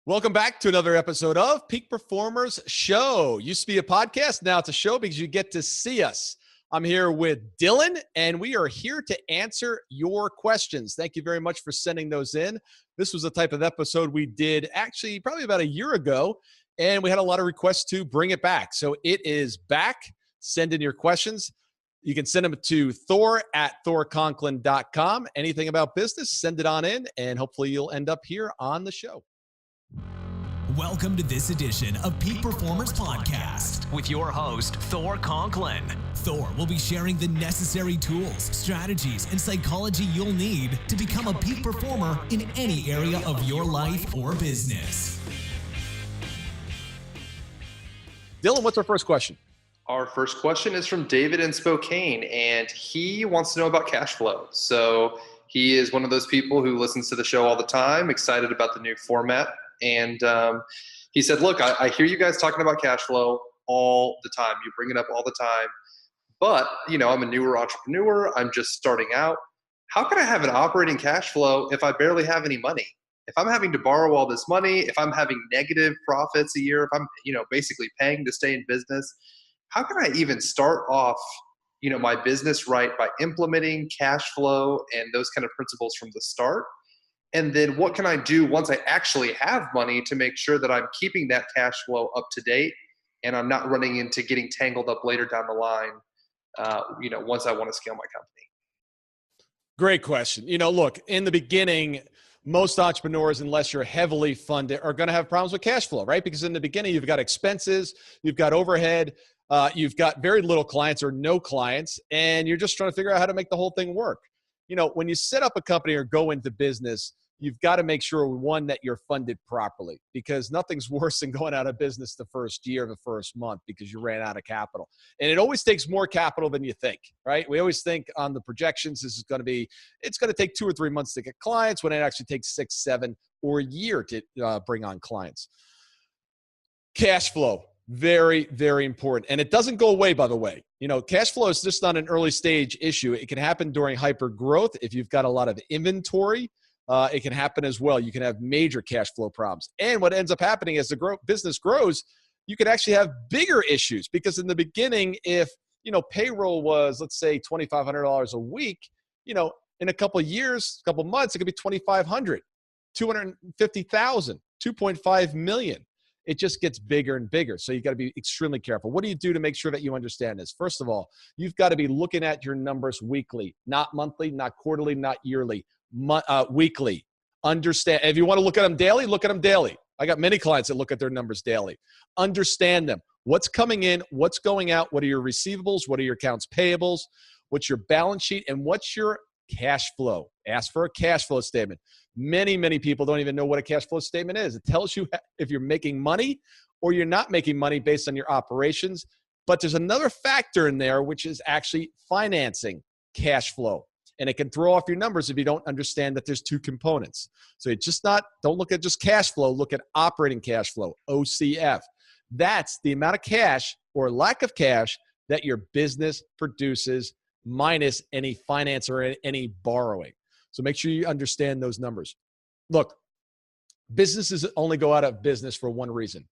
Welcome back to another episode of Peak Performers Show. Used to be a podcast, now it's a show because you get to see us. I'm here with Dylan, and we are here to answer your questions. Thank you very much for sending those in. This was the type of episode we did actually probably about a year ago, and we had a lot of requests to bring it back. So it is back. Send in your questions. You can send them to Thor@thorconklin.com. Anything about business, send it on in, and hopefully you'll end up here on the show. Welcome to this edition of Peak Performers Podcast with your host, Thor Conklin. Thor will be sharing the necessary tools, strategies, and psychology you'll need to become a peak performer in any area of your life or business. Dylan, what's our first question? Our first question is from David in Spokane, and he wants to know about cash flow. So he is one of those people who listens to the show all the time, excited about the new format. And he said, look, I hear you guys talking about cash flow all the time. You bring it up all the time. But, I'm a newer entrepreneur. I'm just starting out. How can I have an operating cash flow if I barely have any money? If I'm having to borrow all this money, if I'm having negative profits a year, if I'm, basically paying to stay in business, how can I even start off, my business right by implementing cash flow and those kind of principles from the start? And then what can I do once I actually have money to make sure that I'm keeping that cash flow up to date and I'm not running into getting tangled up later down the line, once I want to scale my company? Great question. Look, in the beginning, most entrepreneurs, unless you're heavily funded, are going to have problems with cash flow, right? Because in the beginning, you've got expenses, you've got overhead, you've got very little clients or no clients, and you're just trying to figure out how to make the whole thing work. When you set up a company or go into business, you've got to make sure, one, that you're funded properly, because nothing's worse than going out of business the first year, the first month, because you ran out of capital. And it always takes more capital than you think, right? We always think on the projections, it's going to take 2 or 3 months to get clients, when it actually takes 6, 7, or a year to bring on clients. Cash flow. Very, very important. And it doesn't go away, by the way. Cash flow is just not an early stage issue. It can happen during hyper growth. If you've got a lot of inventory, it can happen as well. You can have major cash flow problems. And what ends up happening as the business grows, you could actually have bigger issues, because in the beginning, if, payroll was, let's say, $2,500 a week, in a couple of years, couple of months, it could be $2,500, $250,000, $2.5 million. It just gets bigger and bigger. So you got to be extremely careful. What do you do to make sure that you understand this? First of all, you've got to be looking at your numbers weekly, not monthly, not quarterly, not yearly, weekly. Understand. If you want to look at them daily, look at them daily. I got many clients that look at their numbers daily. Understand them. What's coming in, what's going out, what are your receivables, what are your accounts payables, what's your balance sheet, and what's your cash flow. Ask for a cash flow statement. Many, many people don't even know what a cash flow statement is. It tells you if you're making money or you're not making money based on your operations. But there's another factor in there, which is actually financing cash flow. And it can throw off your numbers if you don't understand that there's two components. So don't look at just cash flow, look at operating cash flow, OCF. That's the amount of cash or lack of cash that your business produces minus any finance or any borrowing. So make sure you understand those numbers. Look, businesses only go out of business for one reason.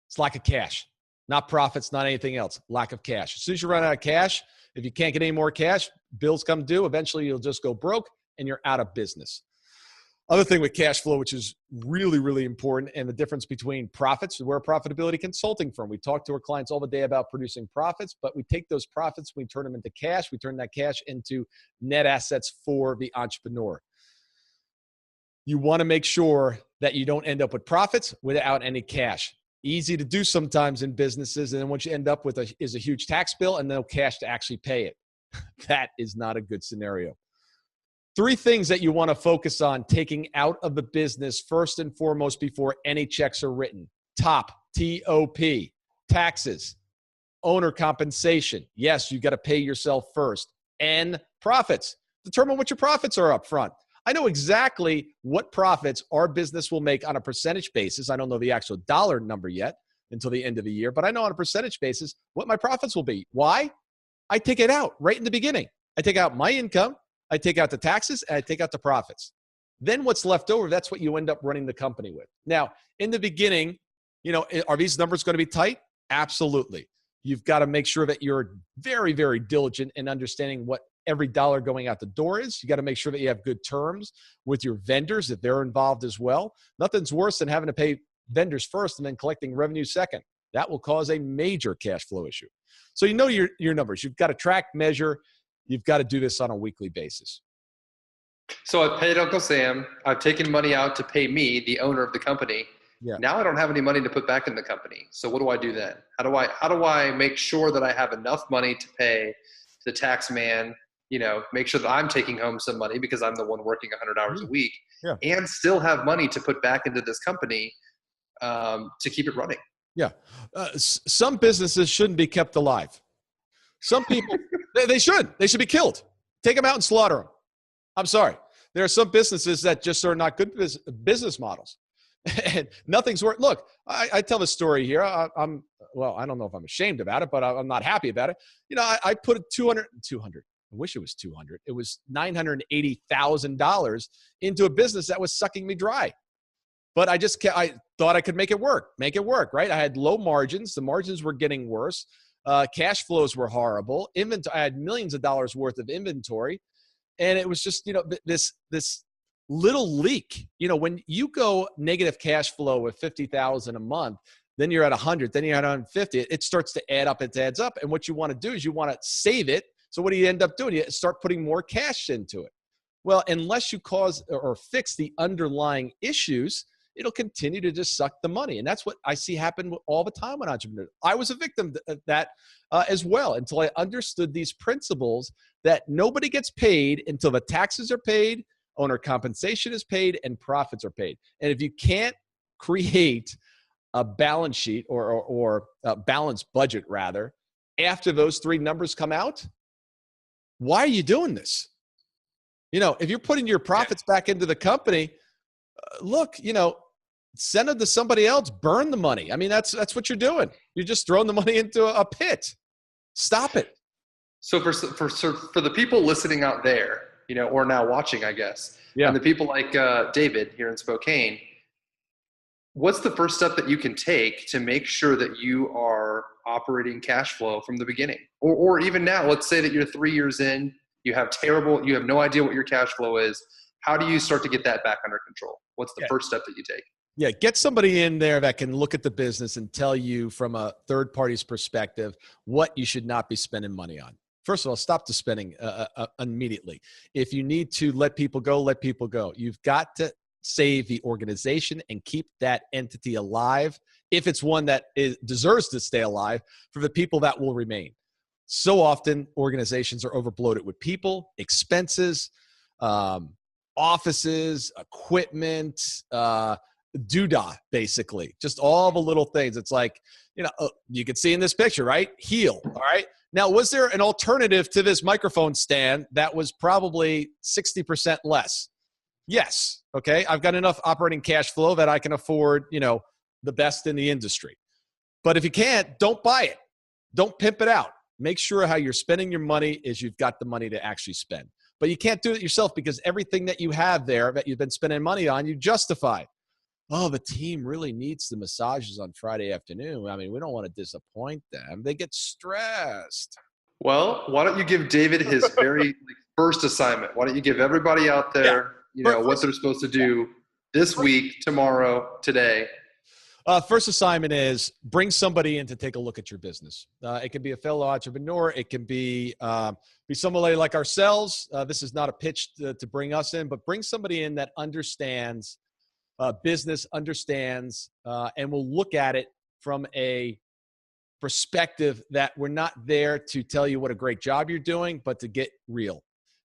It's lack of cash, not profits, not anything else. Lack of cash. As soon as you run out of cash, if you can't get any more cash, bills come due. Eventually, you'll just go broke and you're out of business. Other thing with cash flow, which is really, really important, and the difference between profits, we're a profitability consulting firm. We talk to our clients all the day about producing profits, but we take those profits, we turn them into cash. We turn that cash into net assets for the entrepreneur. You want to make sure that you don't end up with profits without any cash. Easy to do sometimes in businesses, and then what you end up with is a huge tax bill and no cash to actually pay it. That is not a good scenario. 3 things that you want to focus on taking out of the business first and foremost before any checks are written. TOP, T-O-P, taxes, owner compensation. Yes, you got to pay yourself first. And profits. Determine what your profits are up front. I know exactly what profits our business will make on a percentage basis. I don't know the actual dollar number yet until the end of the year, but I know on a percentage basis what my profits will be. Why? I take it out right in the beginning. I take out my income. I take out the taxes, and I take out the profits. Then what's left over, that's what you end up running the company with. Now, in the beginning, are these numbers going to be tight? Absolutely. You've got to make sure that you're very, very diligent in understanding what every dollar going out the door is. You got to make sure that you have good terms with your vendors if they're involved as well. Nothing's worse than having to pay vendors first and then collecting revenue second. That will cause a major cash flow issue. So your numbers. You've got to track, measure. You've got to do this on a weekly basis. So I've paid Uncle Sam. I've taken money out to pay me, the owner of the company. Yeah. Now I don't have any money to put back in the company. So what do I do then? How do I make sure that I have enough money to pay the tax man, make sure that I'm taking home some money because I'm the one working 100 hours a week, and still have money to put back into this company to keep it running? Yeah. Some businesses shouldn't be kept alive. Some people, they should be killed. Take them out and slaughter them. I'm sorry. There are some businesses that just are not good business models. And nothing's worth. Look, I tell the story here. I don't know if I'm ashamed about it, but I'm not happy about it. I put 200. I wish it was 200. It was $980,000 into a business that was sucking me dry. But I thought I could make it work, right? I had low margins. The margins were getting worse. Cash flows were horrible. I had millions of dollars worth of inventory. And it was just, this little leak. When you go negative cash flow with $50,000 a month, then you're at 100, then you're at 150. It starts to add up. It adds up. And what you want to do is you want to save it. So what do you end up doing? You start putting more cash into it. Well, unless you cause or fix the underlying issues, it'll continue to just suck the money. And that's what I see happen all the time with entrepreneurs. I was a victim of that as well until I understood these principles that nobody gets paid until the taxes are paid, owner compensation is paid, and profits are paid. And if you can't create a balance sheet or a balanced budget, rather, after those three numbers come out, why are you doing this? If you're putting your profits back into the company, send it to somebody else, burn the money. I mean, that's what you're doing. You're just throwing the money into a pit. Stop it. So for the people listening out there, or now watching, I guess, and the people like David here in Spokane, what's the first step that you can take to make sure that you are operating cash flow from the beginning? Or even now, let's say that you're 3 years in, you have no idea what your cash flow is. How do you start to get that back under control? What's the first step that you take? Yeah, get somebody in there that can look at the business and tell you from a third party's perspective what you should not be spending money on. First of all, stop the spending immediately. If you need to let people go, let people go. You've got to save the organization and keep that entity alive if it's one that deserves to stay alive for the people that will remain. So often, organizations are overbloated with people, expenses, offices, equipment, doodah, basically. Just all the little things. It's like, you can see in this picture, right? Heel, all right? Now, was there an alternative to this microphone stand that was probably 60% less? Yes. Okay. I've got enough operating cash flow that I can afford, the best in the industry. But if you can't, don't buy it. Don't pimp it out. Make sure how you're spending your money is you've got the money to actually spend. But you can't do it yourself because everything that you have there that you've been spending money on, you justify. Oh, the team really needs the massages on Friday afternoon. I mean, we don't want to disappoint them. They get stressed. Well, why don't you give David his very first assignment? Why don't you give everybody out there, what they're supposed to do this week, tomorrow, today? First assignment is bring somebody in to take a look at your business. It can be a fellow entrepreneur. It can be somebody like ourselves. This is not a pitch to bring us in, but bring somebody in that understands business, understands, and will look at it from a perspective that we're not there to tell you what a great job you're doing, but to get real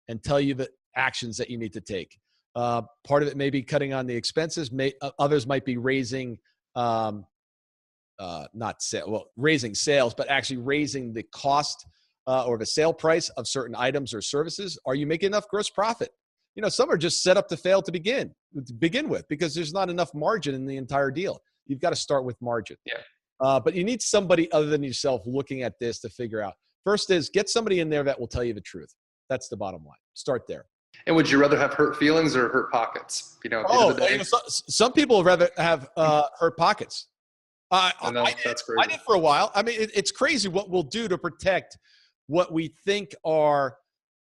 and tell you the actions that you need to take. Part of it may be cutting on the expenses. Others might be raising raising sales, but actually raising the cost or the sale price of certain items or services. Are you making enough gross profit? Some are just set up to fail to begin with because there's not enough margin in the entire deal. You've got to start with margin. Yeah. But you need somebody other than yourself looking at this to figure out. First is get somebody in there that will tell you the truth. That's the bottom line. Start there. And would you rather have hurt feelings or hurt pockets? You know, at the end Oh, of the day. you know, some people would rather have hurt pockets. I know, that's crazy. I did for a while. I mean, it's crazy what we'll do to protect what we think are,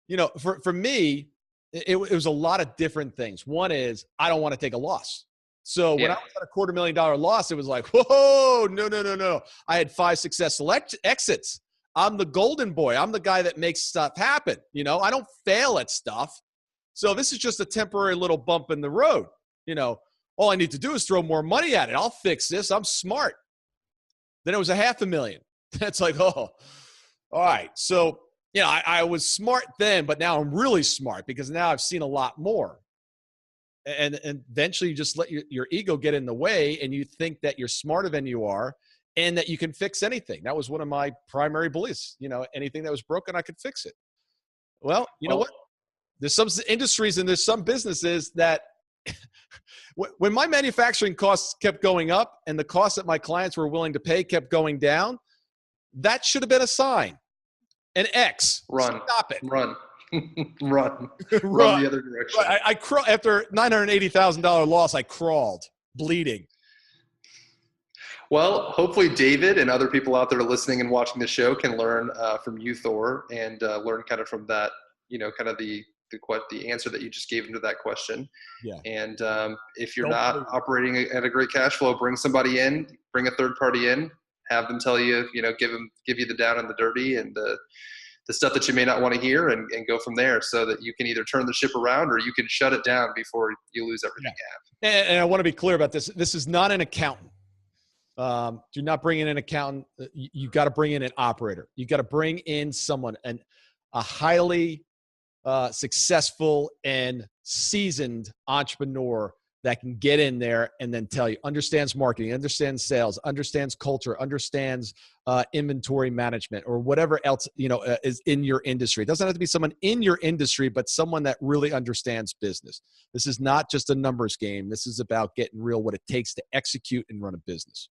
you know, for me, it was a lot of different things. One is I don't want to take a loss. So when I was at a $250,000 loss, it was like, whoa, no. I had 5 successful exits. I'm the golden boy. I'm the guy that makes stuff happen. You know, I don't fail at stuff. So this is just a temporary little bump in the road. You know, all I need to do is throw more money at it. I'll fix this. I'm smart. Then it was $500,000. That's like, oh, all right. So, you know, I was smart then, but now I'm really smart because now I've seen a lot more. And eventually you just let your ego get in the way and you think that you're smarter than you are and that you can fix anything. That was one of my primary beliefs. You know, anything that was broken, I could fix it. Well, you know what? There's some industries and there's some businesses that when my manufacturing costs kept going up and the costs that my clients were willing to pay kept going down, that should have been a sign. An X. Run. Stop it. Run. Run the other direction. I after $980,000 loss, I crawled, bleeding. Well, hopefully David and other people out there listening and watching the show can learn from you, Thor, and learn kind of from that, you know, kind of the answer that you just gave into that question. Yeah. And if you're not operating at a great cash flow, bring somebody in, bring a third party in, have them tell you, you know, give you the down and the dirty and the stuff that you may not want to hear and go from there so that you can either turn the ship around or you can shut it down before you lose everything you have. And I want to be clear about this. This is not an accountant. Do not bring in an accountant. You got to bring in an operator. You got to bring in someone, a highly successful and seasoned entrepreneur that can get in there and then tell you, understands marketing, understands sales, understands culture, understands inventory management or whatever else, you know, is in your industry. It doesn't have to be someone in your industry, but someone that really understands business. This is not just a numbers game. This is about getting real, what it takes to execute and run a business.